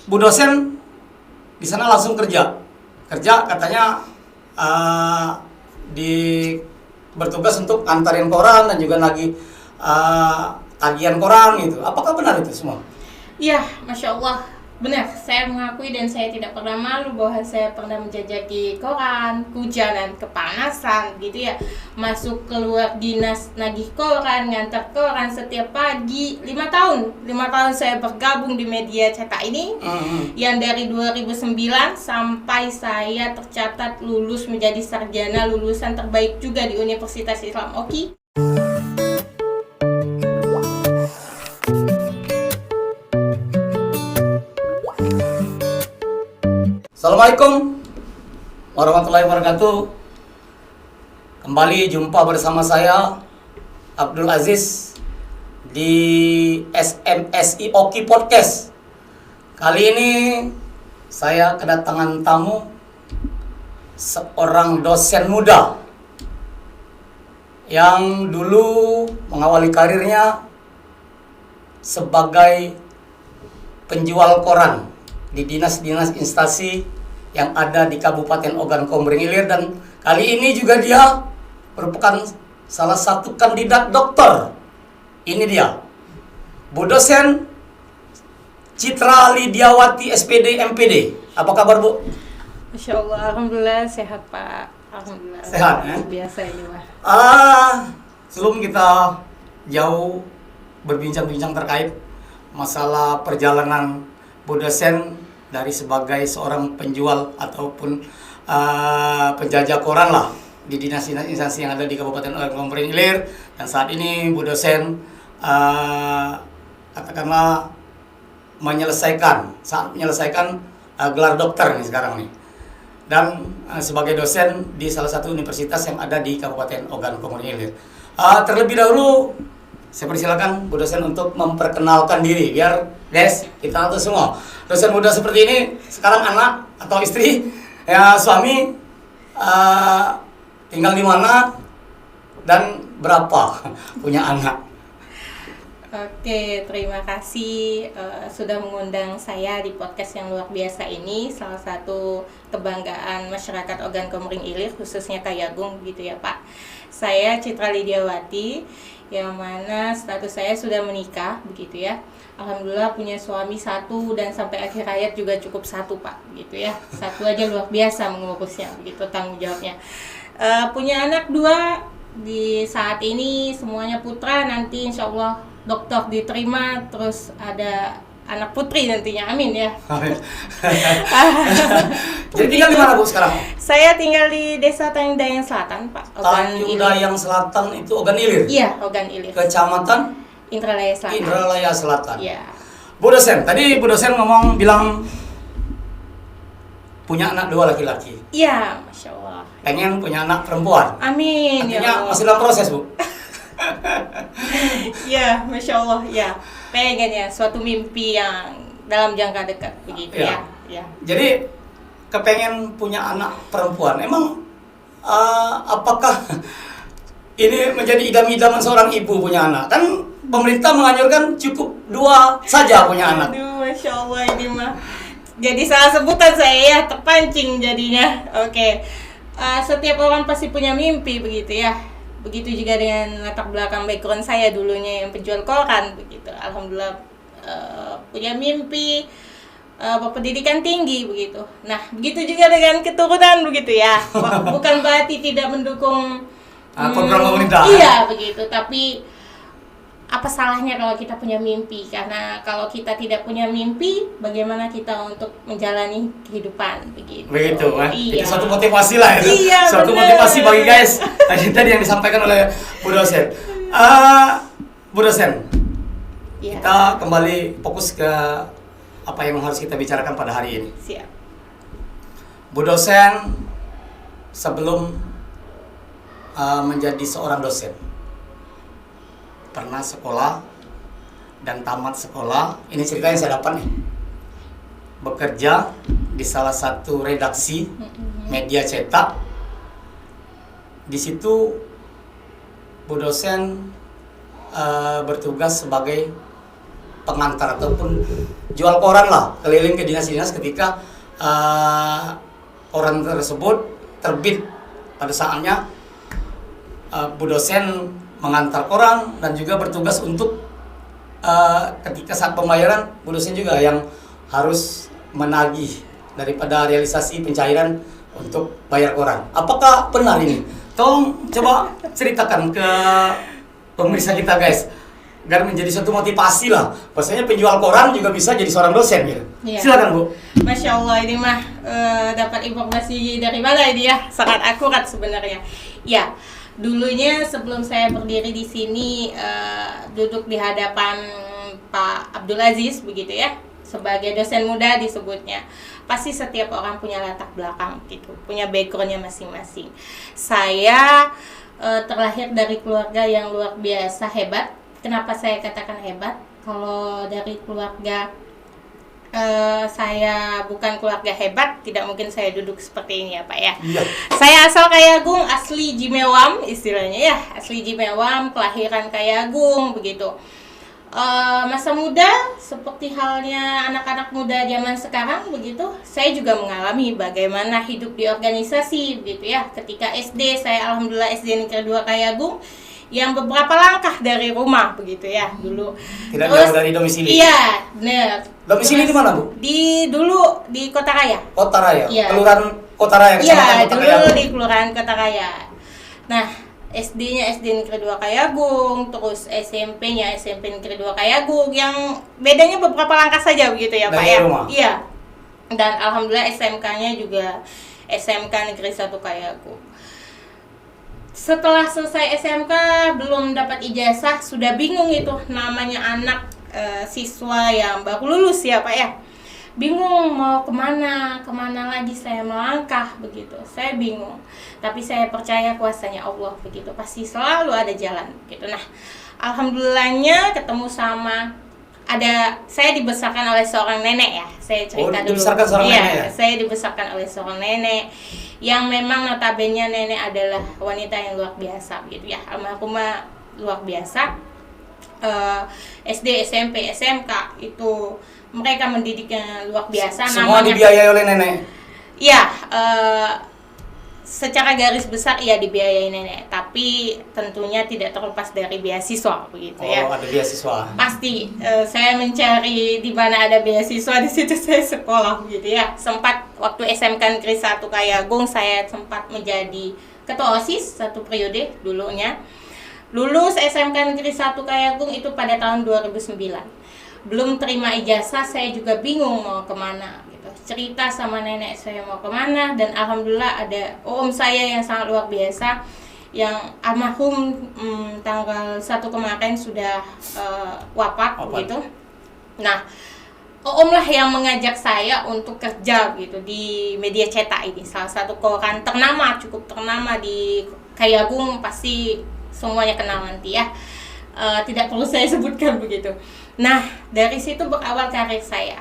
Bu dosen di sana langsung kerja katanya di bertugas untuk antarin koran dan juga lagi tagihan koran gitu. Apakah benar itu semua? Iya, Masya Allah, benar. Saya mengakui dan saya tidak pernah malu bahwa saya pernah menjajaki koran, kehujanan, kepanasan gitu ya. Masuk keluar dinas nagih koran, ngantar koran setiap pagi. 5 tahun saya bergabung di media cetak ini. Yang dari 2009 sampai saya tercatat lulus menjadi sarjana lulusan terbaik juga di Universitas Islam Oki. Assalamualaikum warahmatullahi wabarakatuh. Kembali jumpa bersama saya Abdul Aziz di SMSI Oki Podcast. Kali ini saya kedatangan tamu, seorang dosen muda yang dulu mengawali karirnya sebagai penjual koran di dinas-dinas instansi yang ada di Kabupaten Ogan Komering Ilir, dan kali ini juga dia merupakan salah satu kandidat dokter. Ini dia, Bu dosen Citra Lidiawati SPD MPD. Apa kabar, Bu? Masya Allah, alhamdulillah sehat Pak. Alhamdulillah. Sehat ya? Biasa ini Pak. Sebelum kita jauh berbincang-bincang terkait masalah perjalanan Bu dosen dari sebagai seorang penjual ataupun penjajah koran lah di dinas-dinas instansi yang ada di Kabupaten Ogan Komering Ilir, dan saat ini Bu dosen katakanlah saat menyelesaikan gelar dokter nih sekarang nih, dan sebagai dosen di salah satu universitas yang ada di Kabupaten Ogan Komering Ilir. Terlebih dahulu saya persilakan Bu dosen untuk memperkenalkan diri biar guys kita tahu semua. Dosen muda seperti ini sekarang anak atau istri, ya suami, tinggal di mana dan berapa punya anak. Oke, terima kasih sudah mengundang saya di podcast yang luar biasa ini. Salah satu kebanggaan masyarakat Ogan Komering Ilir, khususnya Kayagung gitu ya Pak. Saya Citra Lidiawati, yang mana status saya sudah menikah begitu ya. Alhamdulillah punya suami satu dan sampai akhir hayat juga cukup satu Pak, gitu ya. Satu aja luar biasa mengurusnya, begitu tanggung jawabnya. Punya anak 2 di saat ini, semuanya putra. Nanti insya Allah dokter diterima, terus ada anak putri nantinya, amin ya. Jadi tinggal di mana Bu sekarang? Saya tinggal di Desa Tanjung Dayang Selatan Pak. Tanjung Dayang Selatan itu Ogan Ilir? Iya, Ogan Ilir. Kecamatan? Indralaya Selatan. Indralaya Selatan. Iya. Bu dosen, tadi Bu dosen bilang punya anak 2 laki-laki. Iya, Masya Allah. Pengen punya anak perempuan. Amin. Artinya Ya Allah. masih dalam proses, Bu. Ya, Masya Allah, ya. Pengen ya, suatu mimpi yang dalam jangka dekat begitu ya. Ya. Jadi kepengen punya anak perempuan. Emang apakah ini menjadi idam-idaman seorang ibu punya anak? Kan pemerintah menganjurkan cukup 2 saja punya anak. Aduh, Masya Allah, ini mah jadi salah sebutan saya ya, terpancing jadinya. Oke. Setiap orang pasti punya mimpi begitu ya. Begitu juga dengan latar belakang background saya dulunya yang penjual koran begitu. Alhamdulillah punya mimpi berpendidikan tinggi begitu. Nah, begitu juga dengan keturunan begitu ya. Bukan berarti tidak mendukung Program pemerintah. Iya begitu, tapi apa salahnya kalau kita punya mimpi? Karena kalau kita tidak punya mimpi, bagaimana kita untuk menjalani kehidupan begitu? Begitu, Iya. itu suatu motivasi lah itu. Iya, suatu bener. motivasi bagi guys. Tadi yang disampaikan oleh Bu dosen. Bu dosen, Iya. kita kembali fokus ke apa yang harus kita bicarakan pada hari ini. Siap. Bu dosen, sebelum menjadi seorang dosen, pernah sekolah dan tamat sekolah. Ini cerita yang saya dapat nih. Bekerja di salah satu redaksi media cetak. Di situ Bu dosen bertugas sebagai pengantar ataupun jual koran lah keliling ke dinas-dinas ketika koran tersebut terbit pada saatnya. Bu dosen mengantar koran dan juga bertugas untuk ketika saat pembayaran Bu dosen juga yang harus menagih daripada realisasi pencairan untuk bayar koran. Apakah benar ini? Tolong coba ceritakan ke pemirsa kita guys, agar menjadi suatu motivasi lah. Bahwasanya penjual koran juga bisa jadi seorang dosen gitu. Iya. Silakan Bu. Masya Allah, ini mah dapat informasi dari mana ini ya? Sangat akurat sebenarnya. Ya, dulunya sebelum saya berdiri di sini duduk di hadapan Pak Abdul Aziz begitu ya, sebagai dosen muda disebutnya. Pasti setiap orang punya latar belakang gitu, punya backgroundnya masing-masing. Saya terlahir dari keluarga yang luar biasa hebat. Kenapa saya katakan hebat? Kalau dari keluarga saya bukan keluarga hebat, tidak mungkin saya duduk seperti ini ya Pak ya. Iya. Saya asal Kayagung, asli Jimewam istilahnya ya, asli Jimewam, kelahiran Kayagung begitu. Masa muda seperti halnya anak-anak muda zaman sekarang begitu, saya juga mengalami bagaimana hidup di organisasi begitu ya. Ketika SD, saya alhamdulillah SD Negeri 2 Kayagung yang beberapa langkah dari rumah begitu ya dulu. Tidak jauh dari domisili. Iya, benar. Domisili di mana Bu? Dulu di Kota Raya. Kota Raya. Iya. Kelurahan Kota Raya. Iya, Kecamatan Kota Raya. dulu di Kelurahan Kota Raya. Nah, SD-nya SD Negeri 2 Kayagung, terus SMP-nya SMP Negeri 2 Kayagung, yang bedanya beberapa langkah saja begitu ya Pak Dari ya. rumah. Iya. Dan alhamdulillah SMK-nya juga SMK Negeri 1 Kayagung. Setelah selesai SMK belum dapat ijazah, sudah bingung itu namanya anak siswa yang baru lulus ya Pak ya. Bingung mau kemana lagi saya melangkah begitu. Saya bingung. Tapi saya percaya kuasanya Allah begitu. Pasti selalu ada jalan gitu. Nah, alhamdulillahnya ketemu sama saya dibesarkan oleh seorang nenek ya. Saya cerita dulu. Dibesarkan seorang iya, nenek ya? Saya dibesarkan oleh seorang nenek yang memang notabene nenek adalah wanita yang luar biasa gitu ya. Almarhumah luar biasa. SD, SMP, SMK itu mereka mendidiknya luar biasa. Semua dibiayai oleh nenek. Iya, secara garis besar iya dibiayai nenek, tapi tentunya tidak terlepas dari beasiswa begitu ya. Oh, ada beasiswa. Pasti saya mencari di mana ada beasiswa, di situ saya sekolah gitu ya. Sempat waktu SMK Negeri 1 Kayagung saya sempat menjadi ketua OSIS satu periode dulunya. Lulus SMK Negeri 1 Kayagung itu pada tahun 2009. Belum terima ijazah, saya juga bingung mau kemana gitu. Cerita sama nenek saya mau kemana, dan alhamdulillah ada om saya yang sangat luar biasa, yang almarhum tanggal 1 kemarin sudah wafat gitu. Nah, om lah yang mengajak saya untuk kerja gitu di media cetak ini, salah satu koran ternama, cukup ternama di Kayagung, pasti semuanya kenal nanti ya. Tidak perlu saya sebutkan begitu. Nah, dari situ berawal karir saya.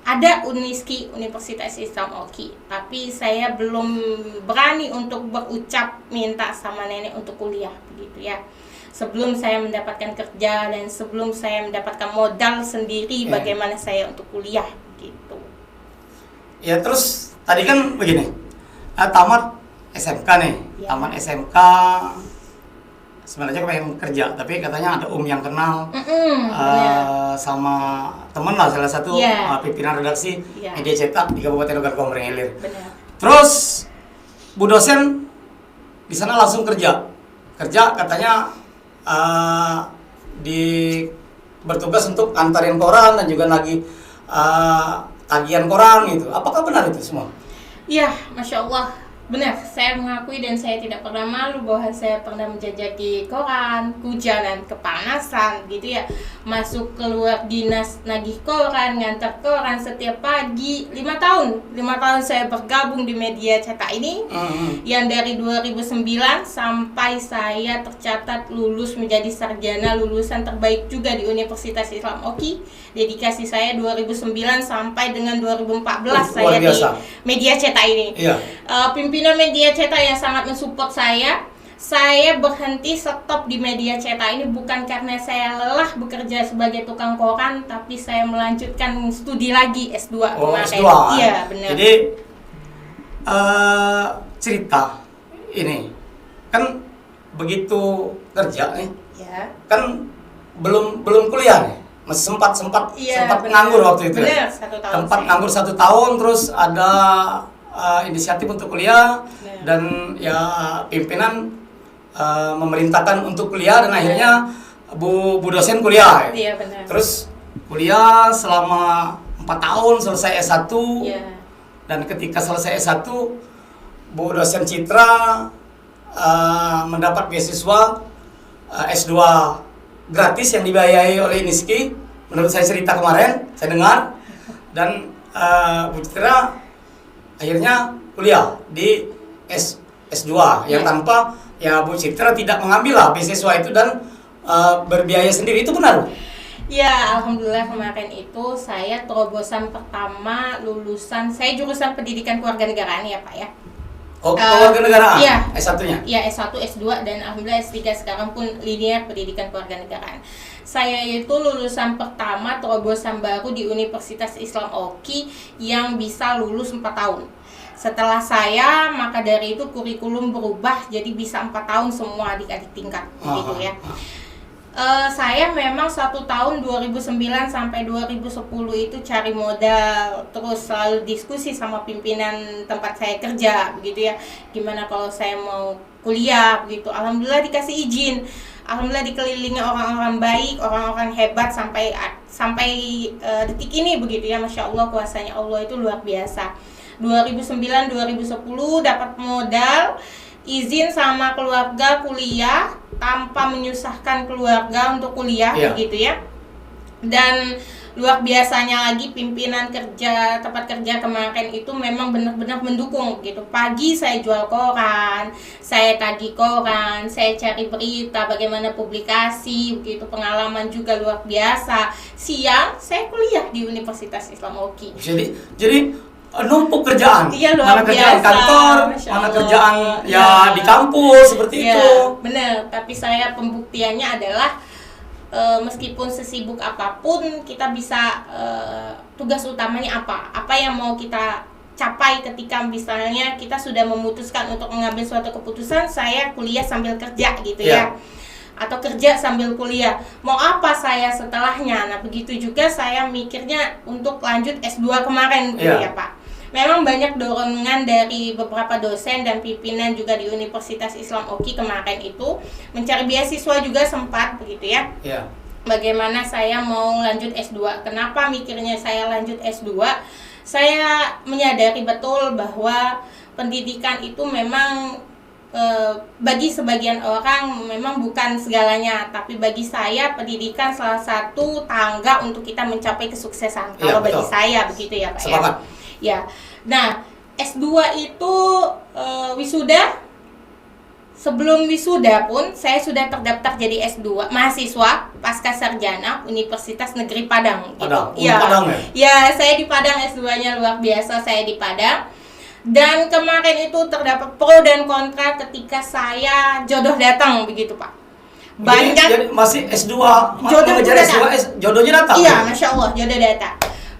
Ada UNISKI, Universitas Islam Oki, tapi saya belum berani untuk berucap minta sama nenek untuk kuliah begitu ya. Sebelum saya mendapatkan kerja dan sebelum saya mendapatkan modal sendiri, bagaimana saya untuk kuliah gitu. Ya, terus tadi kan begini. Tamat SMK nih. Ya. Tamat SMK sebenarnya pengen kerja, tapi katanya ada yang kenal sama temen lah, salah satu pimpinan redaksi media cetak di Kabupaten Ogan Komering Ilir. Terus Bu dosen di sana langsung kerja katanya bertugas untuk antarin koran dan juga lagi tagihan koran gitu. Apakah benar itu semua? Iya, Masya Allah. Benar, saya mengakui dan saya tidak pernah malu bahwa saya pernah menjajaki koran, hujanan, kepanasan gitu ya. Masuk keluar dinas nagih koran, ngantar koran setiap pagi. 5 tahun saya bergabung di media cetak ini. Yang dari 2009 sampai saya tercatat lulus menjadi sarjana lulusan terbaik juga di Universitas Islam Oki. Dedikasi saya 2009 sampai dengan 2014 saya di media cetak ini. Iya. Pimpinan media cetak yang sangat mensupport saya, Saya berhenti stop di media cetak ini bukan karena saya lelah bekerja sebagai tukang koran, tapi saya melanjutkan studi lagi S2 kemarin. S2. Iya, benar. Jadi cerita ini kan begitu kerja nih, Ya. kan belum kuliah nih, masih sempat Iya, benar. nganggur waktu itu. Benar, 1 tahun. Sempat saya. nganggur 1 tahun, terus ada inisiatif untuk kuliah Benar. dan ya pimpinan memerintahkan untuk kuliah dan akhirnya bu dosen kuliah. Iya, benar. Terus kuliah selama 4 tahun, selesai S1. Iya. Dan ketika selesai S1, Bu dosen Citra mendapat beasiswa S2 gratis yang dibiayai oleh Iniski. Menurut saya cerita kemarin, saya dengar. Dan Bu Citra akhirnya kuliah di S2 yang tanpa ya Bu Citra tidak mengambil lah beasiswa itu dan berbiaya sendiri. Itu benar? Ya, alhamdulillah kemarin itu saya terobosan pertama lulusan, saya jurusan pendidikan kewarganegaraan ya Pak ya. Oh, kewarganegaraan? Iya. S1-nya? Iya, S1, S2, dan alhamdulillah S3 sekarang pun linear pendidikan kewarganegaraan. Saya itu lulusan pertama terobosan baru di Universitas Islam Oki yang bisa lulus 4 tahun. Setelah saya, maka dari itu kurikulum berubah jadi bisa 4 tahun semua adik-adik tingkat gitu ya. Saya memang 1 tahun 2009 sampai 2010 itu cari modal, terus selalu diskusi sama pimpinan tempat saya kerja begitu ya. Gimana kalau saya mau kuliah begitu. Alhamdulillah dikasih izin. Alhamdulillah dikelilingi orang-orang baik, orang-orang hebat sampai detik ini begitu ya. Masya Allah, kuasanya Allah itu luar biasa. 2009 2010 dapat modal, izin sama keluarga kuliah tanpa menyusahkan keluarga untuk kuliah begitu ya. Dan luar biasanya lagi pimpinan kerja tempat kerja kemarin itu memang benar-benar mendukung gitu. Pagi saya jual koran, saya tagih koran, saya cari berita bagaimana publikasi begitu, pengalaman juga luar biasa. Siang saya kuliah di Universitas Islam Oki. Jadi numpuk kerjaan, iya, mana kerjaan biasa, kantor, mana kerjaan ya di kampus seperti itu. Benar, tapi saya pembuktiannya adalah meskipun sesibuk apapun kita bisa tugas utamanya apa yang mau kita capai ketika misalnya kita sudah memutuskan untuk mengambil suatu keputusan, saya kuliah sambil kerja gitu ya. Atau kerja sambil kuliah, mau apa saya setelahnya. Nah begitu juga saya mikirnya untuk lanjut S2 kemarin gitu ya Pak. Memang banyak dorongan dari beberapa dosen dan pimpinan juga di Universitas Islam Oki kemarin itu mencari beasiswa juga sempat begitu ya. Bagaimana saya mau lanjut S2. Kenapa mikirnya saya lanjut S2? Saya menyadari betul bahwa pendidikan itu memang bagi sebagian orang memang bukan segalanya, tapi bagi saya pendidikan salah satu tangga untuk kita mencapai kesuksesan. Kalau bagi saya begitu ya Pak. Sepakat. Ya. Nah, S2 itu wisuda. Sebelum wisuda pun saya sudah terdaftar jadi S2 mahasiswa pasca sarjana Universitas Negeri Padang gitu. Padang ya? Ya, saya di Padang, S2-nya luar biasa, saya di Padang. Dan kemarin itu terdapat pro dan kontra ketika saya jodoh datang begitu Pak. Banyak jadi masih S2, jodohnya datang. Iya, Masya Allah, jodoh datang.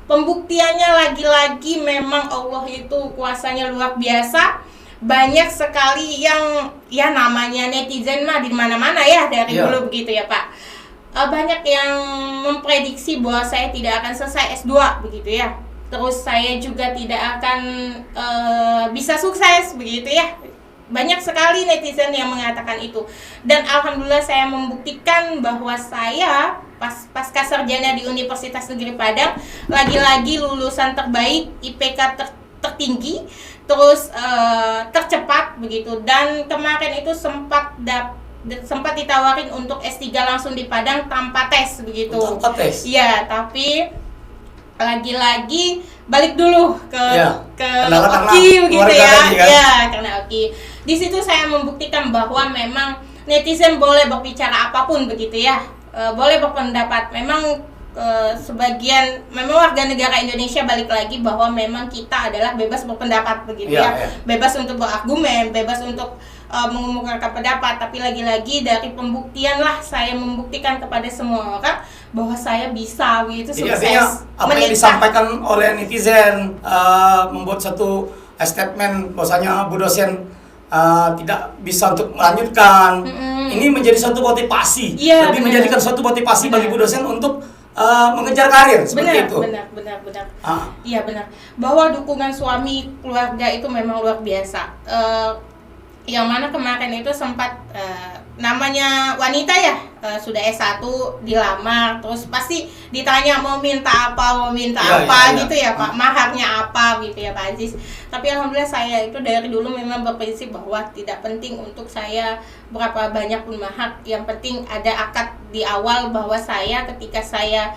Pembuktiannya lagi-lagi memang Allah itu kuasanya luar biasa. Banyak sekali yang ya namanya netizen mah di mana-mana ya dari dulu begitu ya Pak. Banyak yang memprediksi bahwa saya tidak akan selesai S2 begitu ya. Terus saya juga tidak akan bisa sukses begitu ya. Banyak sekali netizen yang mengatakan itu. Dan alhamdulillah saya membuktikan bahwa saya pasca sarjana di Universitas Negeri Padang lagi-lagi lulusan terbaik, IPK tertinggi, terus tercepat begitu. Dan kemarin itu sempat ditawarin untuk S3 langsung di Padang tanpa tes begitu. Tanpa tes? Iya, tapi lagi-lagi balik dulu ke Oki begitu ya. Ya, karena Oki. Di situ saya membuktikan bahwa memang netizen boleh berbicara apapun begitu ya. Boleh berpendapat. Memang sebagian memang warga negara Indonesia balik lagi bahwa memang kita adalah bebas berpendapat begitu ya. Bebas untuk berargumen, bebas untuk mengumumkan pendapat, tapi lagi-lagi dari pembuktian lah saya membuktikan kepada semua orang bahwa saya bisa gitu. Jadi sukses artinya apa yang menikah. disampaikan oleh netizen membuat satu statement bahwasanya Bu dosen tidak bisa untuk melanjutkan. Ini menjadi suatu motivasi, Iya, lebih benar. menjadikan suatu motivasi bagi Benar. Bu dosen untuk mengejar karir seperti itu. Benar. Ah. Iya benar. Bahwa dukungan suami keluarga itu memang luar biasa. Yang mana kemarin itu sempat namanya wanita ya, sudah S1 dilamar, terus pasti ditanya mau minta apa Iya. gitu ya Pak, maharnya apa gitu ya Pak Aziz. Tapi alhamdulillah saya itu dari dulu memang berprinsip bahwa tidak penting untuk saya berapa banyak pun mahar, yang penting ada akad di awal bahwa saya ketika saya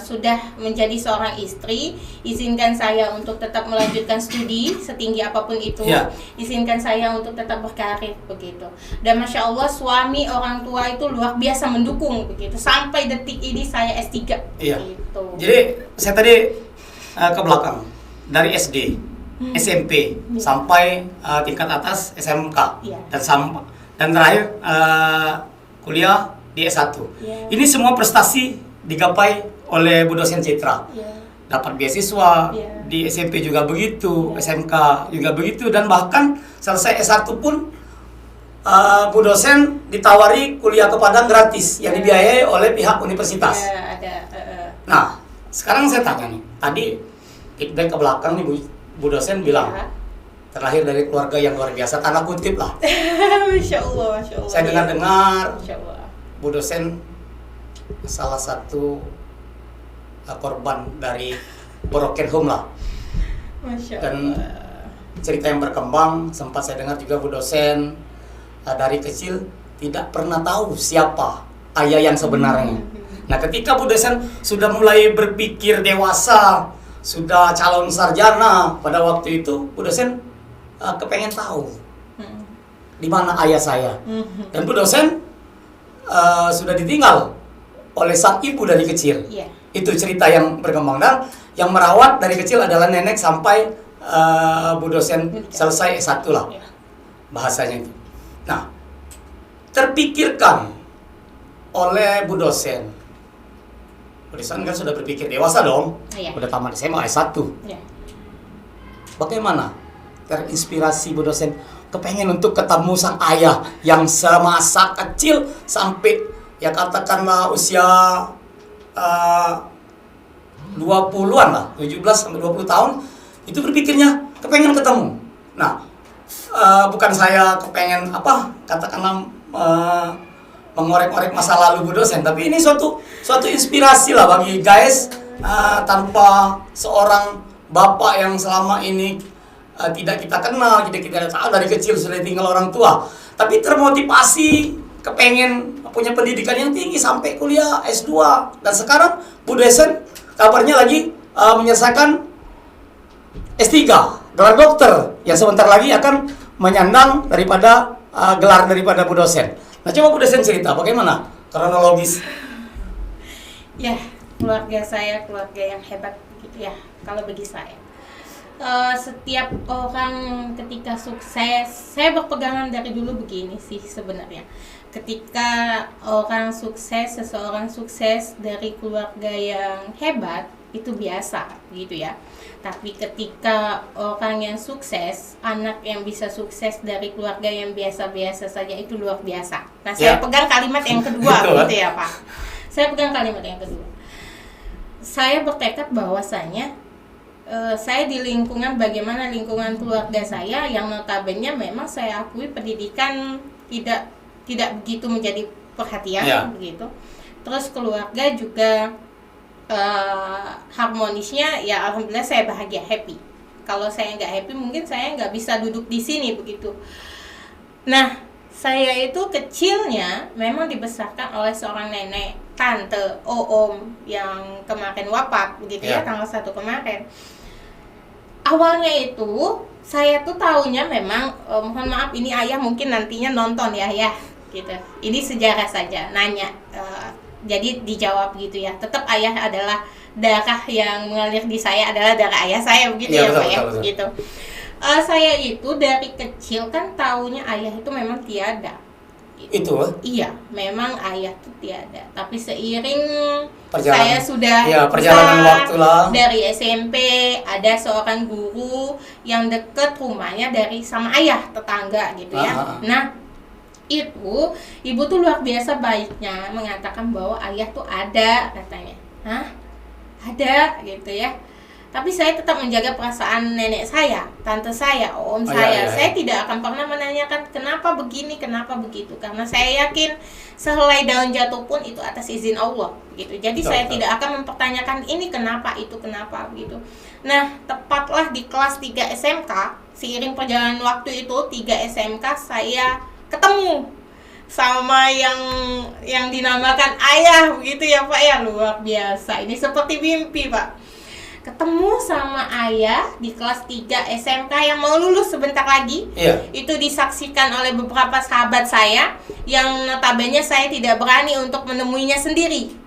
sudah menjadi seorang istri, izinkan saya untuk tetap melanjutkan studi setinggi apapun itu, Ya. izinkan saya untuk tetap berkarir begitu. Dan masya Allah suami orang tua itu luar biasa mendukung begitu sampai detik ini saya S3 Iya. gitu. Jadi saya tadi ke belakang dari SD, SMP sampai tingkat atas SMK Iya. dan terakhir kuliah di S1. Iya. Ini semua prestasi digapai oleh Bu dosen Citra. Iya. Dapat beasiswa Iya. di SMP juga begitu, Iya. SMK juga begitu, dan bahkan selesai S1 pun Bu dosen ditawari kuliah ke Padang gratis yang Iya. dibiayai oleh pihak universitas. Ya, ada Nah, sekarang saya tanya nih, tadi feedback ke belakang nih Bu dosen bilang ya. terlahir dari keluarga yang luar biasa, tanda kutip lah. Masya Allah. Saya dengar-dengar Masya Allah. Bu dosen salah satu korban dari broken home lah. Masya Dan Allah. cerita yang berkembang sempat saya dengar juga Bu dosen dari kecil tidak pernah tahu siapa ayah yang sebenarnya. Nah, ketika Bu dosen sudah mulai berpikir dewasa, sudah calon sarjana pada waktu itu, Bu dosen kepengen tahu di mana ayah saya. Dan Bu dosen sudah ditinggal oleh sang ibu dari kecil. Iya. Itu cerita yang berkembang, dan yang merawat dari kecil adalah nenek sampai Bu dosen selesai S1 lah Iya. bahasanya itu. Nah, terpikirkan oleh Bu dosen kan sudah berpikir dewasa dong, Iya. udah tamat SMA S1. Iya. Bagaimana terinspirasi Bu dosen kepengen untuk ketemu sang ayah yang semasa kecil sampai ya katakanlah usia 20-an lah, 17 sampai 20 tahun itu berpikirnya kepengen ketemu. Nah, bukan saya kepengen katakanlah mengorek-orek masa lalu Bu dosen, tapi ini suatu inspirasi lah bagi guys, tanpa seorang bapak yang selama ini tidak kita kenal, tidak kita tahu, dari kecil sudah tinggal orang tua, tapi termotivasi kepengen punya pendidikan yang tinggi sampai kuliah S2, dan sekarang Bu dosen kabarnya lagi menyelesaikan S3, gelar dokter yang sebentar lagi akan menyandang daripada gelar daripada Bu dosen. Nah, coba Bu dosen cerita bagaimana kronologis. Ya, keluarga saya keluarga yang hebat gitu ya kalau bagi saya. Setiap orang ketika sukses, saya berpegangan dari dulu begini sih sebenarnya. Ketika orang sukses, seseorang sukses dari keluarga yang hebat, itu biasa gitu ya. Tapi ketika orang yang sukses, anak yang bisa sukses dari keluarga yang biasa-biasa saja, itu luar biasa. Nah, saya pegang kalimat yang kedua gitu ya Pak. Saya pegang kalimat yang kedua. Saya bertekad bahwasanya saya di lingkungan, bagaimana lingkungan keluarga saya yang notabene memang saya akui pendidikan tidak begitu menjadi perhatian begitu. Terus keluarga juga harmonisnya ya alhamdulillah saya bahagia, happy. Kalau saya nggak happy mungkin saya nggak bisa duduk di sini begitu. Nah, saya itu kecilnya memang dibesarkan oleh seorang nenek, tante, om yang kemarin wafat begitu ya tanggal 1 kemarin. Awalnya itu saya tuh taunya memang mohon maaf ini ayah mungkin nantinya nonton ya gitu. Ini sejarah saja nanya. Jadi dijawab gitu ya. Tetap ayah adalah darah yang mengalir di saya adalah darah ayah saya begitu ya Pak ya. Begitu. Saya itu dari kecil kan taunya ayah itu memang tiada. Itu Iya, memang ayah itu tiada. Tapi seiring Perjalanan. saya sudah Iya, perjalanan besar, waktu lah. dari SMP ada seorang guru yang deket rumahnya dari sama ayah tetangga gitu ya. Nah, itu ibu tuh luar biasa baiknya mengatakan bahwa ayah tuh ada katanya. Hah? Ada gitu ya. Tapi saya tetap menjaga perasaan nenek saya, tante saya, om saya. Iya. Saya tidak akan pernah menanyakan kenapa begini, kenapa begitu. Karena saya yakin sehelai daun jatuh pun itu atas izin Allah gitu. Jadi saya tidak akan mempertanyakan ini kenapa, itu kenapa gitu. Nah, tepatlah di kelas 3 SMK, seiring perjalanan waktu itu 3 SMK saya ketemu sama yang dinamakan ayah begitu ya Pak ya, luar biasa. Ini seperti mimpi Pak. Ketemu sama ayah di kelas 3 SMK yang mau lulus sebentar lagi. Iya. Itu disaksikan oleh beberapa sahabat saya yang notabene saya tidak berani untuk menemuinya sendiri.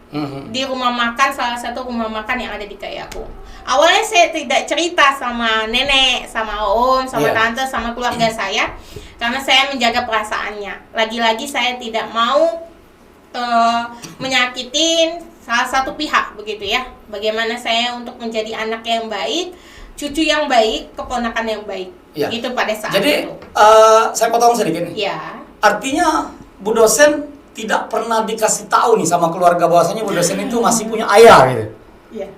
Di rumah makan, salah satu rumah makan yang ada di Kayagung. Awalnya saya tidak cerita sama nenek, sama om, sama tante, sama keluarga saya karena saya menjaga perasaannya. Lagi-lagi saya tidak mau menyakitin salah satu pihak begitu ya. Bagaimana saya untuk menjadi anak yang baik, cucu yang baik, keponakan yang baik. Ya. Gitu pada saat Jadi, itu. saya potong sedikit nih. Ya. Artinya Bu dosen tidak pernah dikasih tahu nih sama keluarga bahwasanya Bu dosen itu masih punya ayah gitu. Iya.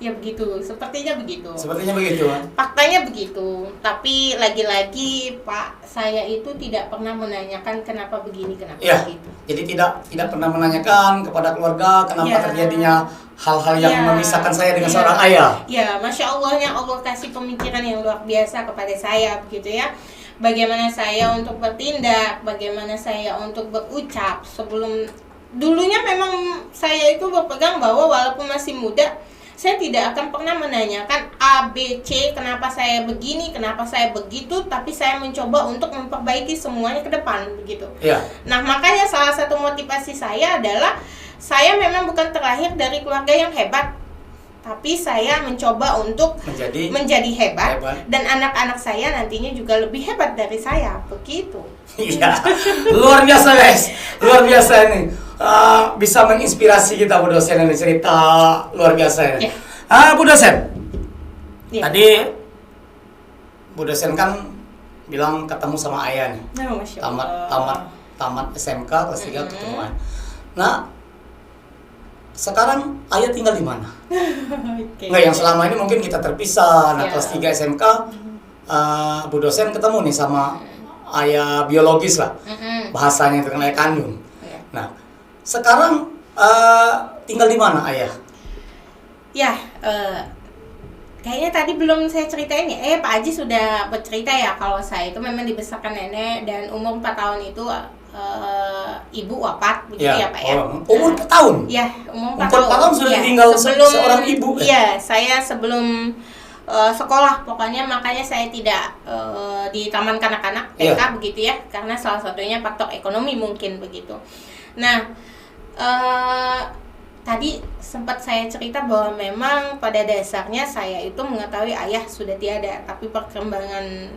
Ya begitu, sepertinya begitu. Sepertinya begitu. Faktanya begitu. Tapi lagi-lagi Pak, saya itu tidak pernah menanyakan kenapa begini, kenapa begitu. Jadi tidak pernah menanyakan kepada keluarga kenapa terjadinya hal-hal yang memisahkan saya dengan seorang ayah. Ya, Masya Allahnya Allah kasih pemikiran yang luar biasa kepada saya begitu ya. Bagaimana saya untuk bertindak, bagaimana saya untuk berucap sebelum dulunya memang saya itu berpegang bahwa walaupun masih muda, saya tidak akan pernah menanyakan A, B, C, kenapa saya begini, kenapa saya begitu, tapi saya mencoba untuk memperbaiki semuanya ke depan begitu. Iya. Nah, makanya salah satu motivasi saya adalah saya memang bukan terlahir dari keluarga yang hebat, tapi saya mencoba untuk menjadi hebat dan anak-anak saya nantinya juga lebih hebat dari saya, begitu. Iya, luar biasa guys, luar biasa ini. Bisa menginspirasi kita Bu dosen ini, cerita luar biasa ini. Bu dosen, tadi Bu dosen kan bilang ketemu sama ayah nih. Tamat SMK kelas 3 ketemu ayah. Nah, sekarang ayah tinggal di mana? Nggak, yang selama ini mungkin kita terpisah. Nah, kelas 3 SMK Bu dosen ketemu nih sama ayah biologis lah, bahasanya itu kan ayah kandung. Nah, sekarang tinggal di mana ayah? Ya, kayaknya tadi belum saya ceritain ya. Pak Haji sudah bercerita ya kalau saya itu memang dibesarkan nenek dan umur 4 tahun itu ibu wafat begitu ya Pak ya. Umur 4 tahun? Ya, umur 4 tahun sudah ditinggal seorang ibu. Iya, saya sebelum sekolah pokoknya, makanya saya tidak di taman kanak-kanak TK begitu ya, karena salah satunya faktor ekonomi mungkin begitu. Nah, tadi sempat saya cerita bahwa memang pada dasarnya saya itu mengetahui ayah sudah tiada, tapi perkembangan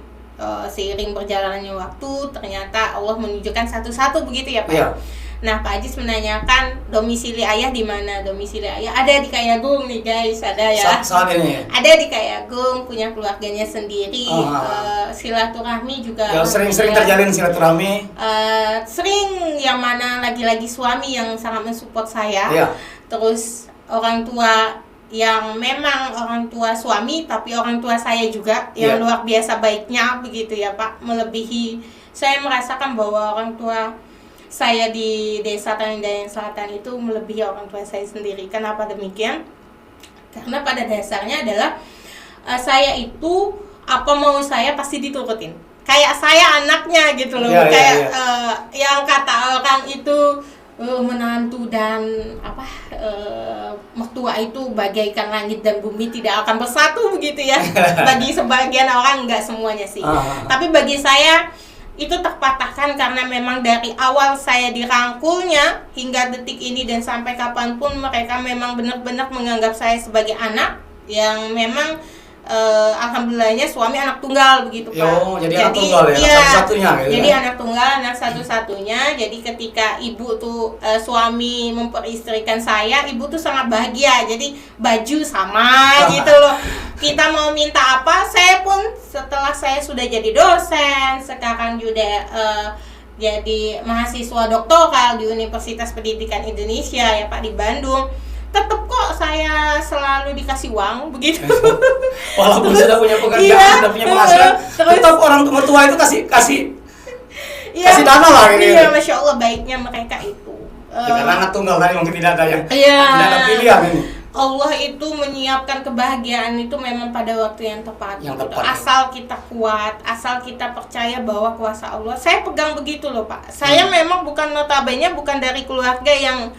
seiring berjalannya waktu ternyata Allah menunjukkan satu-satu begitu ya Pak. Iya. Nah, Pak Ajis menanyakan domisili ayah di mana? Domisili ayah ada di Kayagung nih guys, ada ya. Saat ini. Ada di Kayagung, punya keluarganya sendiri. Silaturahmi juga. Ya, sering-sering terjalin silaturahmi. Sering, yang mana lagi-lagi suami yang sangat mensupport saya. Iya. Terus orang tua yang memang orang tua suami, tapi orang tua saya juga yang luar biasa baiknya begitu ya Pak, melebihi. Saya merasakan bahwa orang tua saya di Desa Tanjung Selatan itu melebihi orang tua saya sendiri. Kenapa demikian? Karena pada dasarnya adalah saya itu apa mau saya pasti diturutin. Kayak saya anaknya gitu loh. Yang kata orang itu menantu dan mertua itu bagaikan langit dan bumi tidak akan bersatu begitu ya. Bagi sebagian orang, enggak semuanya sih. Tapi bagi saya itu terpatahkan karena memang dari awal saya dirangkulnya hingga detik ini dan sampai kapanpun mereka memang benar-benar menganggap saya sebagai anak yang memang alhamdulillahnya suami anak tunggal begitu Pak. Jadi anak tunggal ya, iya, satu-satunya gitu. Jadi anak tunggal, anak satu-satunya. Jadi ketika ibu tuh suami memperistrikan saya, ibu tuh sangat bahagia. Jadi baju sama gitu loh. Kita mau minta apa, saya pun setelah saya sudah jadi dosen, sekarang juga jadi mahasiswa doktoral di Universitas Pendidikan Indonesia ya Pak di Bandung. Tetap kok saya selalu dikasih uang begitu. Walaupun sudah punya pekerjaan, sudah punya penghasilan, tetap orang tua itu kasih dana lah gitu. Iya, Masya Allah baiknya mereka itu. Karena anak tunggal tadi mungkin tidak ada tidak ada pilihan ini. Allah itu menyiapkan kebahagiaan itu memang pada waktu yang tepat. Asal kita kuat, asal kita percaya bahwa kuasa Allah. Saya pegang begitu loh Pak. Saya memang bukan notabene bukan dari keluarga yang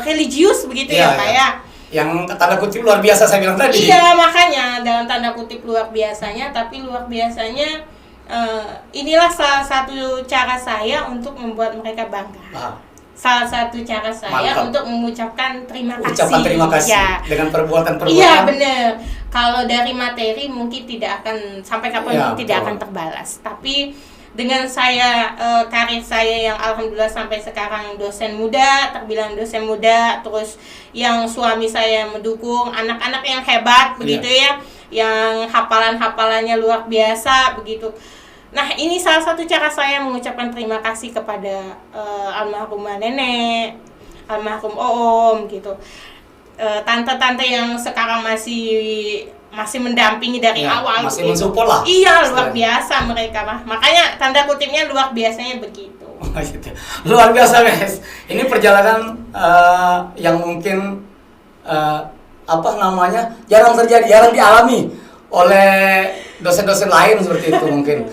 religius begitu ya Pak ya. Yang tanda kutip luar biasa saya bilang tadi. Iya, makanya dalam tanda kutip luar biasanya, tapi luar biasanya inilah salah satu cara saya untuk membuat mereka bangga. Salah satu cara saya untuk mengucapkan terima kasih. Ucapan terima kasih ya. Dengan perbuatan-perbuatan. Iya, benar. Kalau dari materi mungkin tidak akan sampai kapan tidak akan terbalas. Tapi dengan saya karir saya yang alhamdulillah sampai sekarang dosen muda, terbilang dosen muda, terus yang suami saya mendukung, anak-anak yang hebat begitu ya, yang hafalannya luar biasa begitu. Nah, ini salah satu cara saya mengucapkan terima kasih kepada almarhumah nenek, almarhum om gitu. Tante-tante yang sekarang masih mendampingi dari awal, masih mensupport lah. Iya, luar biasa mereka mah. Makanya tanda kutipnya luar biasanya begitu. Luar biasa guys. Ini perjalanan yang mungkin jarang terjadi, jarang dialami oleh dosen-dosen lain seperti itu mungkin.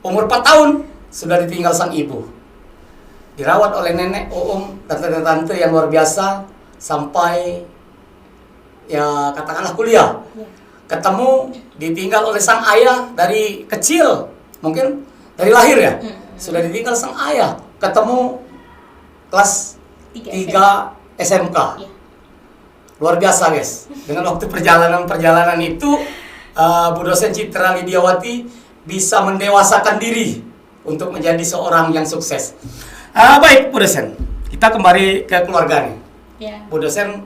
Umur 4 tahun sudah ditinggal sang ibu. Dirawat oleh nenek, om, tante-tante yang luar biasa sampai ya katakanlah kuliah. Ketemu ditinggal oleh sang ayah dari kecil, mungkin dari lahir ya. Sudah ditinggal sang ayah, ketemu kelas 3 SMK. Luar biasa guys. Dengan waktu perjalanan itu Bu dosen Citra Lidiawati bisa mendewasakan diri untuk menjadi seorang yang sukses. Baik Bu dosen, kita kembali ke keluarga nih. Bu dosen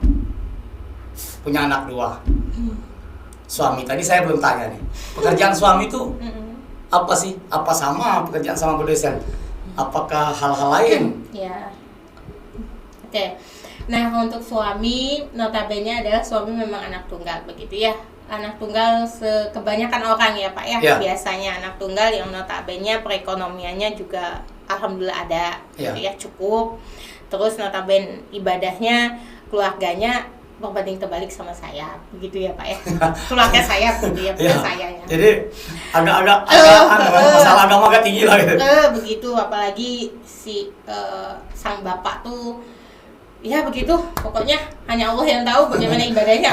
punya anak 2. Suami tadi saya belum tanya nih. Pekerjaan suami itu apa sih? Apa sama pekerjaan sama Bu dosen? Apakah hal-hal lain? Ya. Oke. Nah, untuk suami notabene adalah suami memang anak tunggal begitu ya. Anak tunggal kebanyakan orang ya Pak ya. Biasanya anak tunggal yang notabene perekonomiannya juga alhamdulillah ada gitu ya, cukup. Terus notabene ibadahnya, keluarganya berbanding terbalik sama saya begitu ya Pak ya. Keluarga saya begitu ya, bukan saya ya. Jadi agak masalah agama agak tinggi lah gitu. Begitu, apalagi si sang bapak tuh ya begitu, pokoknya hanya Allah yang tahu bagaimana ibadahnya.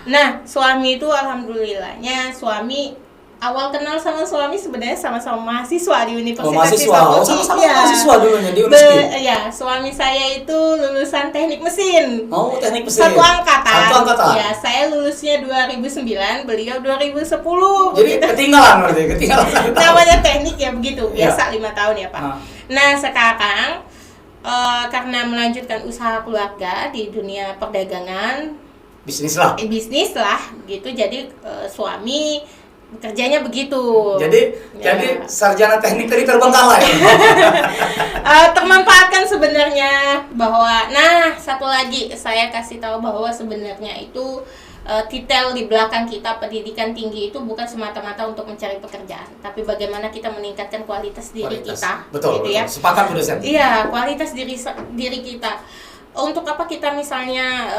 Nah, suami itu alhamdulillahnya, suami awal kenal sama suami sebenarnya sama-sama mahasiswa di Universitas Islam Oki. Sama-sama mahasiswa dulunya di Uniskin. Ya, suami saya itu lulusan teknik mesin. Oh, teknik mesin. Satu angkatan. Ya, saya lulusnya 2009, beliau 2010. Jadi begitu. ketinggalan. Namanya teknik ya begitu, biasa 5 tahun ya Pak. Nah, sekarang karena melanjutkan usaha keluarga di dunia perdagangan, bisnis lah gitu. Jadi suami bekerjanya begitu. Jadi sarjana teknik tadi terbengkalai. Termanfaatkan sebenarnya bahwa satu lagi saya kasih tahu bahwa sebenarnya itu titel di belakang kita pendidikan tinggi itu bukan semata-mata untuk mencari pekerjaan, tapi bagaimana kita meningkatkan kualitas diri kita. Betul. Ya. Sepakat Bu dosen. Iya, kualitas diri kita. Untuk apa kita misalnya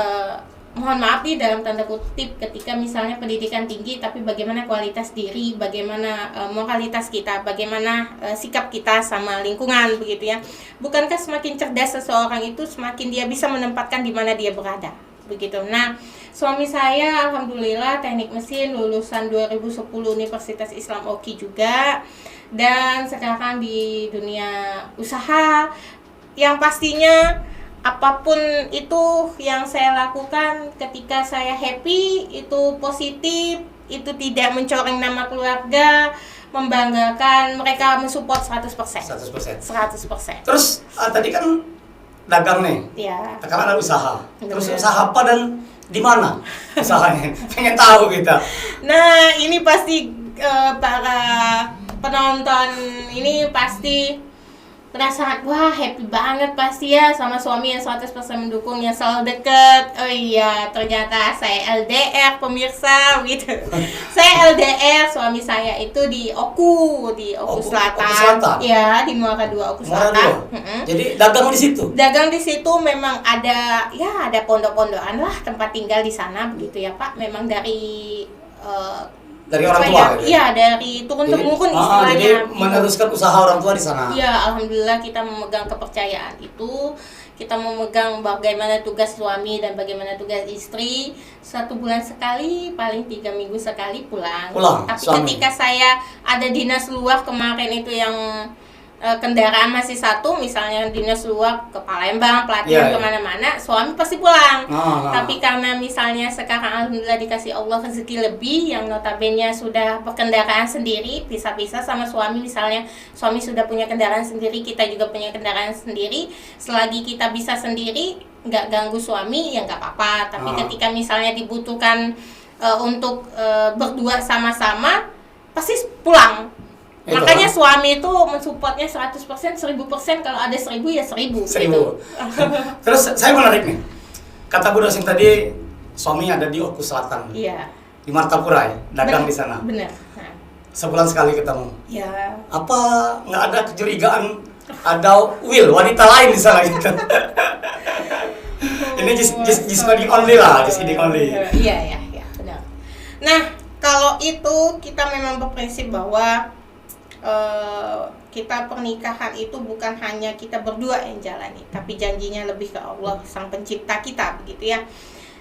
mohon maaf nih dalam tanda kutip ketika misalnya pendidikan tinggi tapi bagaimana kualitas diri, bagaimana moralitas kita, bagaimana sikap kita sama lingkungan begitu ya. Bukankah semakin cerdas seseorang itu semakin dia bisa menempatkan di mana dia berada begitu. Nah, suami saya alhamdulillah teknik mesin lulusan 2010 Universitas Islam Oki juga, dan sekarang di dunia usaha yang pastinya apapun itu yang saya lakukan ketika saya happy itu positif, itu tidak mencoreng nama keluarga, membanggakan, mereka mensupport 100%. 100%. Terus tadi kan dagang nih. Ya. Sekarang ada usaha. Terus Bener. usaha apa dan di mana usahanya? Pengen tahu kita. Nah, ini pasti para penonton ini pasti penasaran, wah happy banget pasti ya sama suami yang 100% mendukung, yang selalu deket. Oh iya, ternyata saya LDR pemirsa gitu. Saya LDR, suami saya itu di Oku Selatan. Oku Selatan? Ya, di Muara II Oku Muara Selatan. II? Jadi dagang di situ? Dagang di situ memang ada pondok-pondokan lah, tempat tinggal di sana begitu ya Pak. Memang dari orang tua? Iya, dari turun-temurun istilahnya. Jadi meneruskan usaha orang tua di sana? Iya, alhamdulillah kita memegang kepercayaan itu. Kita memegang bagaimana tugas suami dan bagaimana tugas istri. 1 bulan sekali, paling 3 minggu sekali pulang. Tapi suami. ketika saya ada dinas luar kemarin itu yang kendaraan masih satu, misalnya dinas luar ke Palembang, pelatihan kemana-mana, suami pasti pulang. Tapi karena misalnya sekarang alhamdulillah dikasih Allah rezeki lebih, yang notabene sudah berkendaraan sendiri, pisah-pisah sama suami, misalnya suami sudah punya kendaraan sendiri, kita juga punya kendaraan sendiri, selagi kita bisa sendiri, nggak ganggu suami, ya nggak apa-apa. Tapi ketika misalnya dibutuhkan untuk berdua sama-sama, pasti pulang. Makanya suami itu mensupportnya 100%, 1000%, kalau ada 1000 ya 1000. 1000. Gitu. Terus saya menarik nih. Kata Bu dosen tadi suami ada di Oku Selatan. Iya. Di Martapura ya, dagang di sana. Benar. Nah. Sebulan sekali ketemu. Ya. Apa nggak ada kecurigaan ada wanita lain di sana gitu? Ini just wedding only lah, just wedding only. Iya, benar. Nah, kalau itu kita memang berprinsip bahwa kita pernikahan itu bukan hanya kita berdua yang jalani, tapi janjinya lebih ke Allah sang pencipta kita, begitu ya.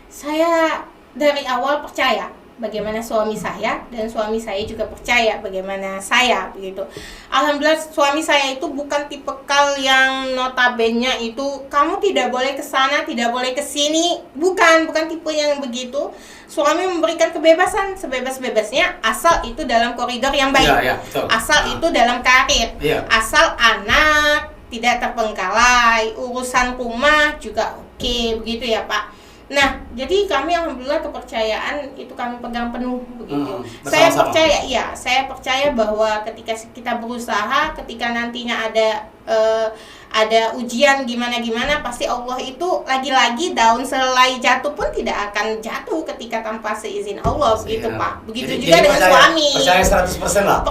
Saya dari awal percaya bagaimana suami saya, dan suami saya juga percaya bagaimana saya, begitu. Alhamdulillah suami saya itu bukan tipikal yang notabene itu kamu tidak boleh ke sana, tidak boleh ke sini, bukan tipe yang begitu. Suami memberikan kebebasan sebebas-bebasnya, asal itu dalam koridor yang baik. Betul. Asal itu dalam karir. Asal anak tidak terbengkalai, urusan rumah juga oke, begitu ya Pak. Nah, jadi kami alhamdulillah kepercayaan itu kami pegang penuh begitu. Saya percaya bahwa ketika kita berusaha, ketika nantinya ada ujian gimana pasti Allah itu lagi-lagi daun selai jatuh pun tidak akan jatuh ketika tanpa seizin Allah, begitu Pak. Begitu juga dengan suami. Percaya 100% lah.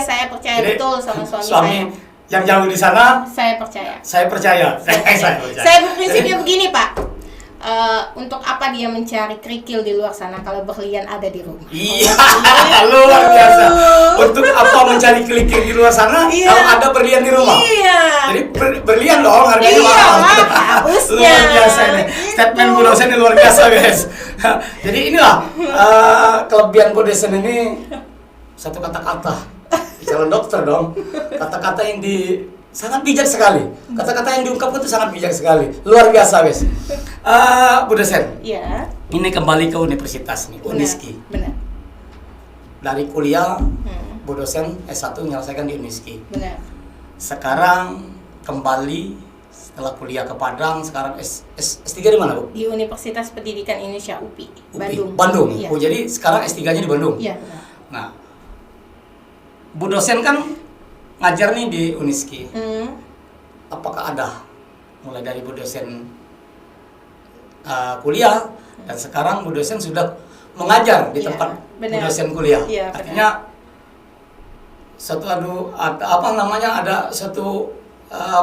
Saya percaya jadi, betul sama suami saya. Yang jauh di sana, saya percaya. Saya percaya. Saya berprinsipnya begini Pak. Untuk apa dia mencari kerikil di luar sana kalau berlian ada di rumah? Iya, luar biasa. Untuk apa mencari kerikil di luar sana kalau ada berlian di rumah? Iya. Jadi berlian dong harganya mahal. Harusnya. Luar biasa ini. Statement Bu dosen ini luar biasa guys. Jadi inilah kelebihan Bu dosen ini, satu kata-kata calon dokter dong. Kata-kata yang sangat bijak sekali. Kata-kata yang diungkapkan itu sangat bijak sekali. Luar biasa, guys. Bu dosen. Iya. Ini kembali ke universitas nih, Uniski. Benar. Dari kuliah, Bu dosen S1 menyelesaikan di Uniski. Benar. Sekarang kembali setelah kuliah ke Padang, sekarang S3 di mana, Bu? Di Universitas Pendidikan Indonesia UPI, Bandung. Bandung. Iya. Oh, jadi sekarang S3-nya di Bandung. Iya, benar. Nah, Bu dosen kan ngajar nih di Uniski. Apakah ada mulai dari Bu dosen kuliah dan sekarang Bu dosen sudah mengajar di tempat Bu dosen kuliah? Artinya ada satu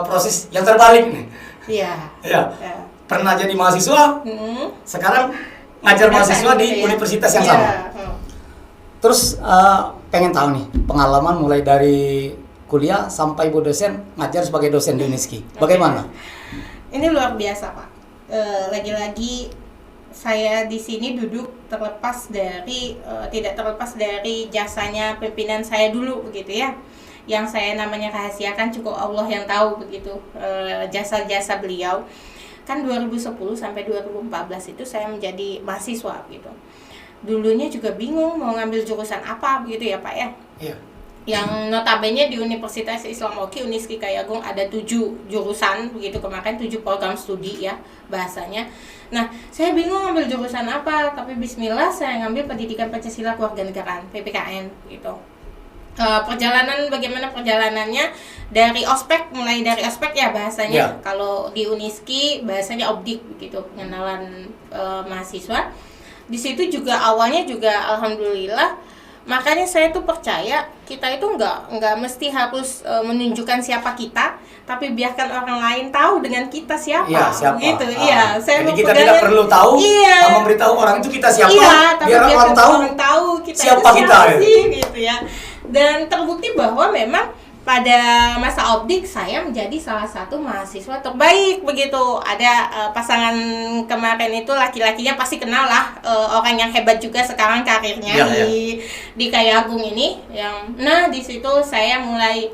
proses yang terbalik nih. Iya. Pernah jadi mahasiswa, sekarang ngajar mahasiswa di universitas yang sama. Terus pengen tahu nih pengalaman mulai dari kuliah sampai Bu dosen ngajar sebagai dosen di Uniski. Bagaimana? Ini luar biasa Pak. Lagi-lagi saya di sini duduk tidak terlepas dari jasanya pimpinan saya dulu begitu ya. Yang saya namanya rahasiakan cukup Allah yang tahu begitu jasa-jasa beliau. Kan 2010 sampai 2014 itu saya menjadi mahasiswa gitu. dulunya juga bingung mau ngambil jurusan apa begitu ya Pak ya. Iya. Yang notabene di Universitas Islam Oki Uniski Kayagung ada 7 jurusan begitu, kemarin 7 program studi ya bahasanya. Nah, saya bingung ngambil jurusan apa, tapi bismillah saya ngambil Pendidikan Pancasila Kewarganegaraan PPKN gitu. Bagaimana perjalanannya dari ospek, mulai dari ospek ya bahasanya. Kalau di Uniski bahasanya obdik begitu, pengenalan mahasiswa. Di situ juga awalnya juga alhamdulillah. Makanya saya tuh percaya kita itu nggak mesti harus menunjukkan siapa kita, tapi biarkan orang lain tahu dengan kita siapa. Iya, siapa. Gitu. Iya, saya jadi kita tidak perlu tahu, memberitahu orang itu kita siapa. Iya, tapi biar orang tahu kita siapa itu kita sih, gitu ya. Dan terbukti bahwa memang pada masa obdik saya menjadi salah satu mahasiswa terbaik begitu. Ada pasangan kemarin itu laki-lakinya pasti kenal lah, orang yang hebat juga sekarang karirnya di Kayagung ini. Nah di situ saya mulai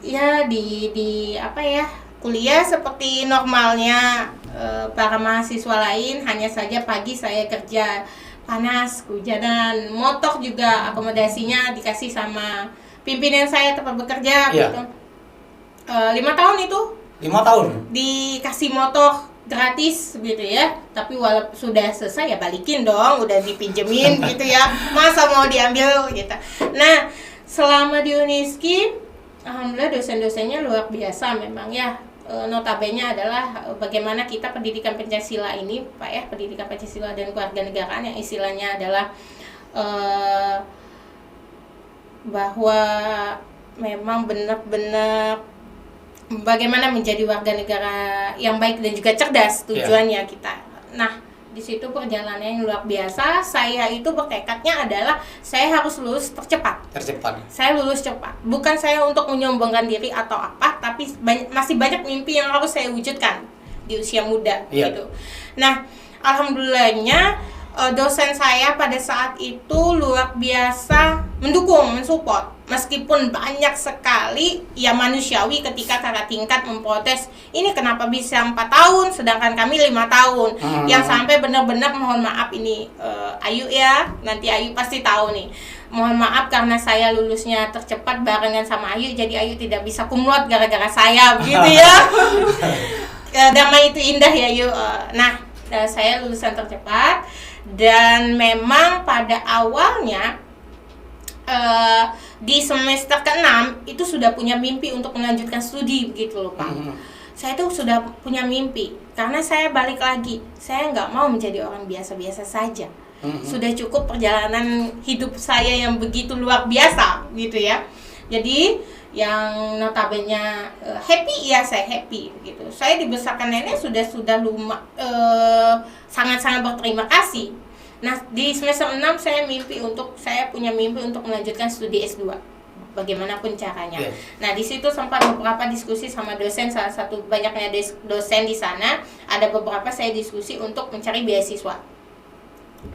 ya di apa ya, kuliah seperti normalnya para mahasiswa lain, hanya saja pagi saya kerja panas, kehujanan, motor juga akomodasinya dikasih sama pimpinan saya tempat bekerja gitu. 5 tahun itu 5 tahun dikasih motor gratis gitu ya, tapi walaupun sudah selesai ya balikin dong, udah dipinjemin gitu ya, masa mau diambil gitu. Nah selama di Uniski alhamdulillah dosen-dosennya luar biasa memang ya. Notabene adalah bagaimana kita pendidikan Pancasila ini Pak ya, pendidikan Pancasila dan kewarganegaraan yang istilahnya adalah bahwa memang benar-benar bagaimana menjadi warga negara yang baik dan juga cerdas tujuannya kita. Nah di situ perjalanannya yang luar biasa. Saya itu bertekadnya adalah saya harus lulus tercepat. Saya lulus cepat. Bukan saya untuk menyombongkan diri atau apa, tapi masih banyak mimpi yang harus saya wujudkan di usia muda gitu. Nah, alhamdulillahnya dosen saya pada saat itu luar biasa mendukung, mensupport. Meskipun banyak sekali ya manusiawi ketika kakak tingkat memprotes, ini kenapa bisa 4 tahun sedangkan kami 5 tahun. Yang sampai benar-benar mohon maaf ini Ayu ya, nanti Ayu pasti tahu nih. Mohon maaf karena saya lulusnya tercepat barengan sama Ayu, jadi Ayu tidak bisa kumlot gara-gara saya begitu ya. Damai itu indah ya Ayu. Nah, saya lulusan tercepat dan memang pada awalnya di semester ke-6 itu sudah punya mimpi untuk melanjutkan studi begitu loh Pak. Saya tuh sudah punya mimpi karena saya balik lagi, saya nggak mau menjadi orang biasa-biasa saja. Sudah cukup perjalanan hidup saya yang begitu luar biasa gitu ya. Jadi yang notabene happy ya saya happy gitu. Saya dibesarkan nenek sudah sangat-sangat berterima kasih. Nah, di semester 6 saya punya mimpi untuk melanjutkan studi S2. Bagaimanapun caranya. Nah, di situ sempat beberapa diskusi sama dosen, salah satu banyaknya dosen di sana, ada beberapa saya diskusi untuk mencari beasiswa.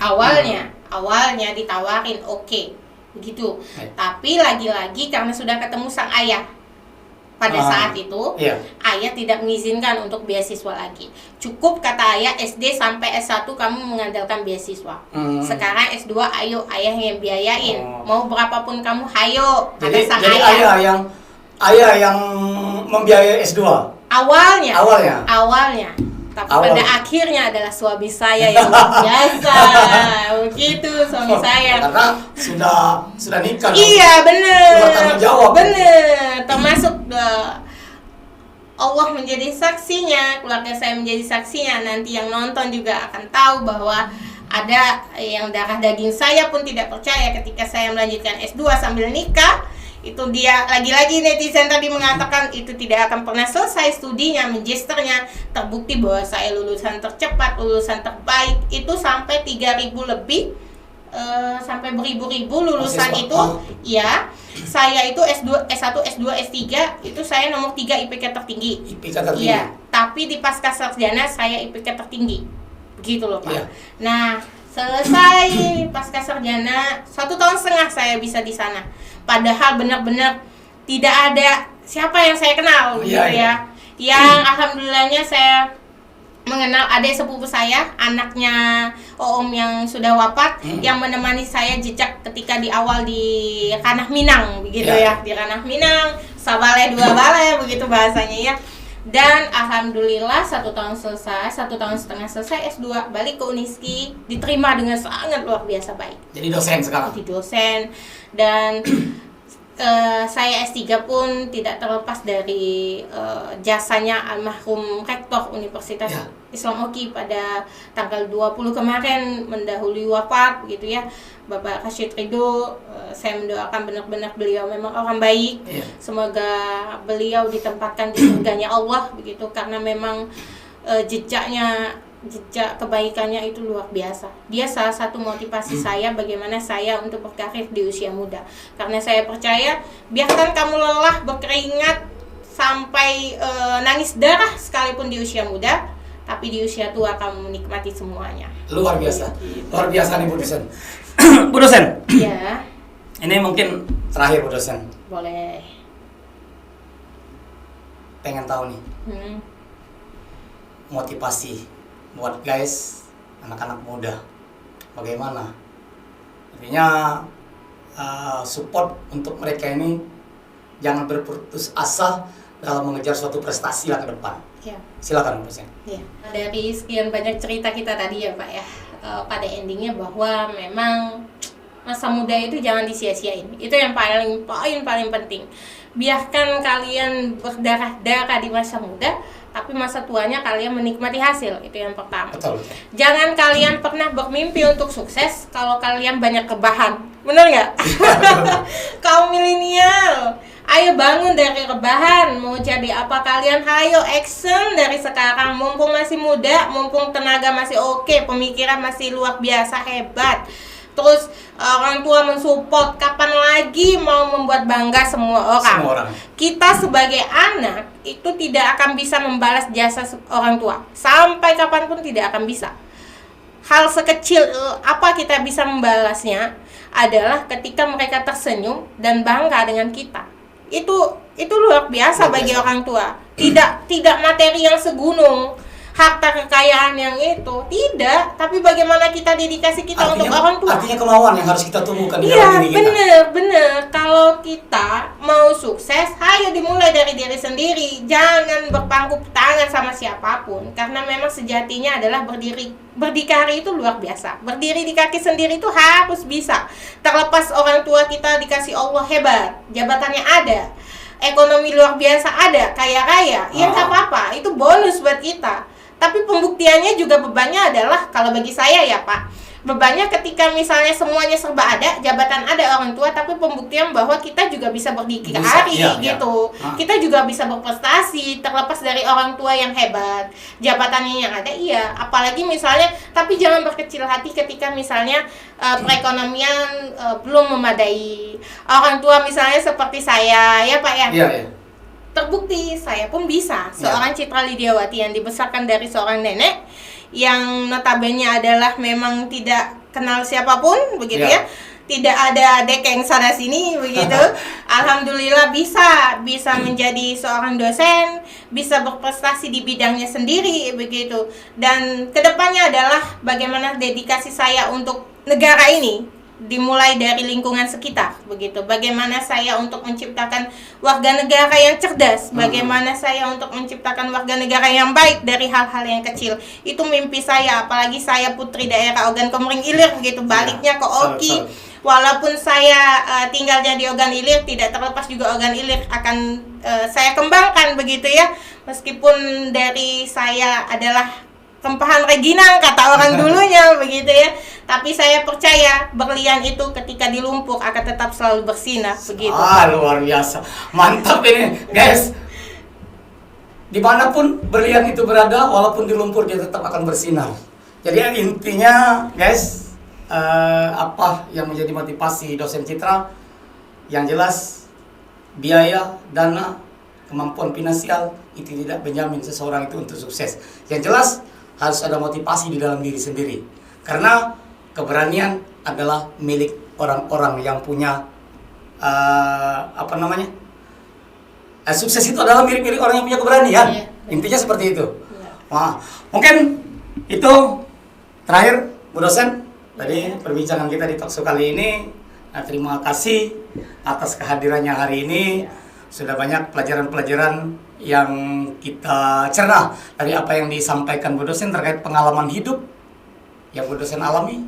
Awalnya ditawarin oke, begitu. Tapi lagi-lagi karena sudah ketemu sang ayah pada saat itu, ayah tidak mengizinkan untuk beasiswa lagi. Cukup kata ayah SD sampai S1 kamu mengandalkan beasiswa. Sekarang S2 ayo ayah yang biayain. Mau berapapun kamu hayo. Jadi ayah yang membiayai S2. Awalnya. Tapi pada akhirnya adalah suami saya yang luar biasa. Begitu suami saya. Karena sudah nikah. Iya, benar. Sudah tanggung jawab. Benar. Termasuk Allah menjadi saksinya, keluarga saya menjadi saksinya. Nanti yang nonton juga akan tahu bahwa ada yang darah daging saya pun tidak percaya ketika saya melanjutkan S2 sambil nikah. Itu dia lagi-lagi netizen tadi mengatakan itu tidak akan pernah selesai studinya, magisternya. Terbukti bahwa saya lulusan tercepat, lulusan terbaik itu sampai 3.000 lebih, sampai beribu-ribu lulusan itu. Ya, saya itu S2, S1, S2, S3 itu saya nomor 3 IPK tertinggi. Iya, tapi di pasca sarjana saya IPK tertinggi. Begitu loh Pak. Nah, selesai pasca sarjana 1,5 tahun saya bisa di sana. Padahal benar-benar tidak ada siapa yang saya kenal gitu ya. Yang alhamdulillahnya saya mengenal adik sepupu saya, anaknya Om yang sudah wafat, yang menemani saya jejak ketika di awal di Ranah Minang, begitu ya, di Ranah Minang, sabale dua bale, begitu bahasanya ya. Dan alhamdulillah 1 tahun selesai, 1,5 tahun selesai S2, balik ke Uniski, diterima dengan sangat luar biasa baik. Jadi dosen sekarang. Jadi dosen, dan saya S3 pun tidak terlepas dari jasanya almarhum Rektor Universitas Islam UKI pada tanggal 20 kemarin mendahului wafat begitu ya, Bapak Rashid Ridho. Saya mendoakan benar-benar beliau memang orang baik. Semoga beliau ditempatkan di surganya Allah begitu, karena memang jejak kebaikannya itu luar biasa. Dia salah satu motivasi saya bagaimana saya untuk berkarir di usia muda. Karena saya percaya, biarkan kamu lelah berkeringat sampai nangis darah sekalipun di usia muda, tapi di usia tua kamu menikmati semuanya. Luar biasa. Luar biasa nih Bu dosen. Bu dosen. Iya. Ini mungkin terakhir Bu dosen. Boleh. Pengen tahu nih. Motivasi buat guys, anak-anak muda, bagaimana? Artinya support untuk mereka ini jangan berputus asa dalam mengejar suatu prestasi lah ke depan. Ya. Silakan Bu dosen. Ya. Dari sekian banyak cerita kita tadi ya Pak ya, pada endingnya bahwa memang masa muda itu jangan disia-siain. Itu yang paling penting. Biarkan kalian berdarah-darah di masa muda, tapi masa tuanya kalian menikmati hasil. Itu yang pertama. Betul. Jangan kalian pernah bermimpi untuk sukses kalau kalian banyak rebahan. Bener nggak? Kaum milenial, ayo bangun dari rebahan. Mau jadi apa kalian? Ayo action dari sekarang. Mumpung masih muda, mumpung tenaga masih oke, pemikiran masih luar biasa hebat. Terus orang tua mensupport, kapan lagi mau membuat bangga semua orang. Kita sebagai anak itu tidak akan bisa membalas jasa orang tua. Sampai kapanpun tidak akan bisa. Hal sekecil apa kita bisa membalasnya adalah ketika mereka tersenyum dan bangga dengan kita. Itu luar biasa bagi orang tua. Tidak materi yang segunung, harta kekayaan yang itu tidak, tapi bagaimana kita dedikasi kita untuk orang tua. Artinya kemauan yang harus kita tumbuhkan di dalam diri kita. Iya, bener. Kalau kita mau sukses, ayo dimulai dari diri sendiri. Jangan berpangku tangan sama siapapun, karena memang sejatinya adalah berdikari itu luar biasa. Berdiri di kaki sendiri itu harus bisa. Terlepas orang tua kita dikasih Allah hebat, jabatannya ada, ekonomi luar biasa ada, kaya raya, ya nggak apa-apa, itu bonus buat kita. Tapi pembuktiannya juga bebannya adalah, kalau bagi saya ya Pak, bebannya ketika misalnya semuanya serba ada, jabatan ada, orang tua, tapi pembuktian bahwa kita juga bisa berdikari gitu. Kita juga bisa berprestasi terlepas dari orang tua yang hebat, jabatannya yang ada, iya. Apalagi misalnya, tapi jangan berkecil hati ketika misalnya perekonomian belum memadai. Orang tua misalnya seperti saya ya Pak ya. Iya. Terbukti saya pun bisa. Seorang Citra Lidiawati yang dibesarkan dari seorang nenek yang notabene adalah memang tidak kenal siapapun begitu ya. Tidak ada dekeng sana sini begitu. Alhamdulillah bisa menjadi seorang dosen, bisa berprestasi di bidangnya sendiri begitu. Dan kedepannya adalah bagaimana dedikasi saya untuk negara ini dimulai dari lingkungan sekitar begitu. Bagaimana saya untuk menciptakan warga negara yang cerdas, bagaimana saya untuk menciptakan warga negara yang baik dari hal-hal yang kecil. Itu mimpi saya, apalagi saya putri daerah Ogan Komering Ilir begitu, baliknya ke Oki. Walaupun saya tinggalnya di Ogan Ilir, tidak terlepas juga Ogan Ilir akan saya kembangkan begitu ya. Meskipun dari saya adalah tempahan Reginang kata orang dulunya begitu ya, tapi saya percaya berlian itu ketika di lumpur akan tetap selalu bersinar begitu. Luar biasa, mantap ini guys. Dimanapun berlian itu berada, walaupun di lumpur dia tetap akan bersinar. Jadi intinya guys, apa yang menjadi motivasi dosen Citra? Yang jelas biaya, dana, kemampuan finansial itu tidak menjamin seseorang itu untuk sukses. Yang jelas harus ada motivasi di dalam diri sendiri, karena keberanian adalah milik orang-orang yang punya sukses itu adalah milik orang yang punya keberanian. Intinya seperti itu. Nah, mungkin itu terakhir Bu dosen tadi perbincangan kita di talkshow kali ini. Nah, terima kasih atas kehadirannya hari ini. Sudah banyak pelajaran-pelajaran yang kita cerna dari apa yang disampaikan Bu dosen terkait pengalaman hidup yang Bu dosen alami,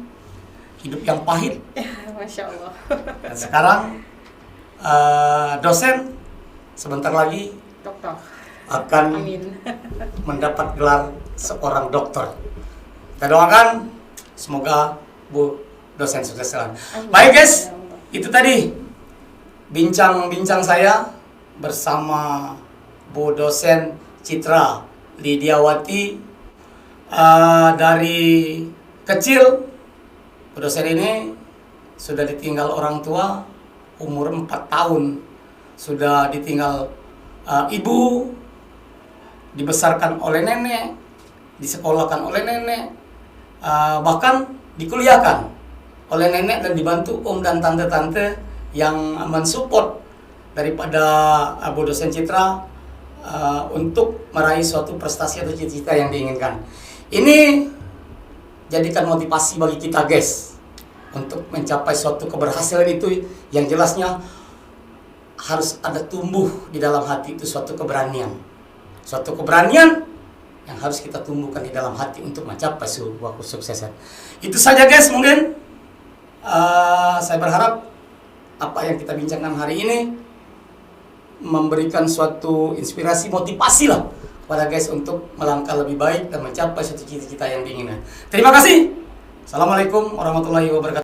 hidup yang pahit. Masya Allah. Dan sekarang dosen sebentar lagi Dokter. akan Amin. mendapat gelar seorang dokter. Kita doakan semoga Bu dosen sukses selalu. Baik guys, itu tadi bincang-bincang saya bersama Bu dosen Citra Lidiawati. Dari kecil Bu dosen ini sudah ditinggal orang tua umur 4 tahun, sudah ditinggal ibu, dibesarkan oleh nenek, disekolahkan oleh nenek, bahkan dikuliahkan oleh nenek dan dibantu om dan tante-tante yang mensupport daripada Bu dosen Citra untuk meraih suatu prestasi atau cita-cita yang diinginkan. Ini jadikan motivasi bagi kita guys untuk mencapai suatu keberhasilan itu yang jelasnya harus ada tumbuh di dalam hati itu suatu keberanian. Suatu keberanian yang harus kita tumbuhkan di dalam hati untuk mencapai sebuah kesuksesan. Itu saja guys, mungkin saya berharap apa yang kita bincangkan hari ini memberikan suatu inspirasi, motivasi lah kepada guys untuk melangkah lebih baik dan mencapai suatu cita-cita yang diinginkan. Terima kasih. Assalamualaikum warahmatullahi wabarakatuh.